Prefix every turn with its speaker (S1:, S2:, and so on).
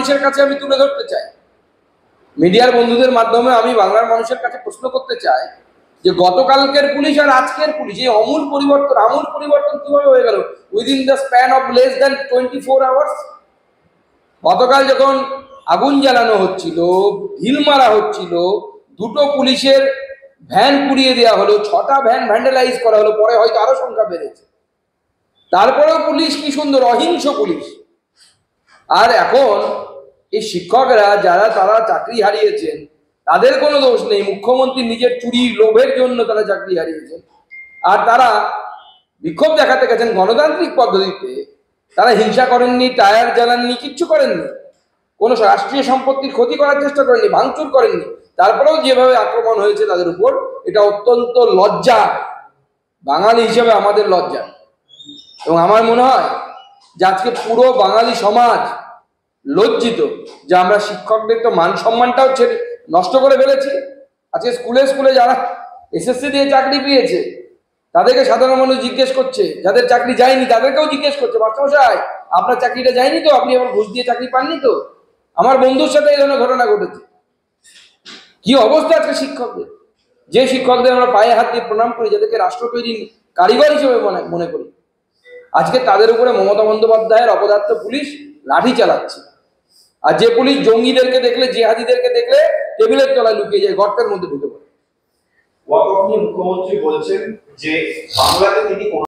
S1: মানুষের কাছে আমি তুলে ধরতে চাই, মিডিয়ার বন্ধুদের মাধ্যমে আমি বাংলার মানুষের কাছে প্রশ্ন করতে চাই যে গতকালকের পুলিশ আর আজকের পুলিশ এই আমূল পরিবর্তন কিভাবে হয়ে গেল within the span of less than 24 hours. গতকাল যখন আগুন জ্বালানো হচ্ছিল, ঢিল মারা হচ্ছিল, দুটো পুলিশের ভ্যান পুড়িয়ে দেওয়া হলো, 6টা ভ্যান ভ্যান্ডালাইজ করা হলো, পরে হয়তো আরো সংখ্যা বেড়েছে, তারপরেও পুলিশ কি সুন্দর অহিংস পুলিশ। আর এখন এই শিক্ষকরা যারা তারা চাকরি হারিয়েছেন তাদের কোনো দোষ নেই, মুখ্যমন্ত্রী নিজের চুরির লোভের জন্য তারা চাকরি হারিয়েছেন। আর তারা বিক্ষোভ দেখাতে গেছেন গণতান্ত্রিক পদ্ধতিতে, তারা হিংসা করেননি, টায়ার জ্বালাননি, কিচ্ছু করেননি, কোনো রাষ্ট্রীয় সম্পত্তির ক্ষতি করার চেষ্টা করেননি, ভাঙচুর করেননি। তারপরেও যেভাবে আক্রমণ হয়েছে তাদের উপর, এটা অত্যন্ত লজ্জা, বাঙালি হিসেবে আমাদের লজ্জা। এবং আমার মনে হয় যে আজকে পুরো বাঙালি সমাজ লজ্জিত যে আমরা শিক্ষকদের তো মান সম্মানটাও নষ্ট করে ফেলেছি। আজকে স্কুলে যারা এসএসসি দিয়ে চাকরি পেয়েছে তাদেরকে সাধারণ মানুষ জিজ্ঞেস করছে, যাদের চাকরি যায়নি তাদেরকেও জিজ্ঞেস করছে, মাস্টারমশাই আপনার চাকরিটা যায়নি তো, আপনি আবার ঘুষ দিয়ে চাকরি পাননি তো? আমার বন্ধুর সাথে এই ধরনের ঘটনা ঘটেছে। কি অবস্থা আজকে শিক্ষকদের, যে শিক্ষকদের আমরা পায়ে হাত দিয়ে প্রণাম করি, যাদেরকে রাষ্ট্র তৈরি কারিগর হিসেবে মনে করি, আজকে তাদের উপরে মমতা বন্দ্যোপাধ্যায়ের অপদার্থ পুলিশ লাঠি চালাচ্ছে। আর যে পুলিশ জঙ্গিদেরকে দেখলে, জিহাদিদেরকে দেখলে টেবিলের তলায় লুকিয়ে যায়, গর্তের মধ্যে ঢুকে পড়ে।
S2: মুখ্যমন্ত্রী বলছেন যে বাংলাতে তিনি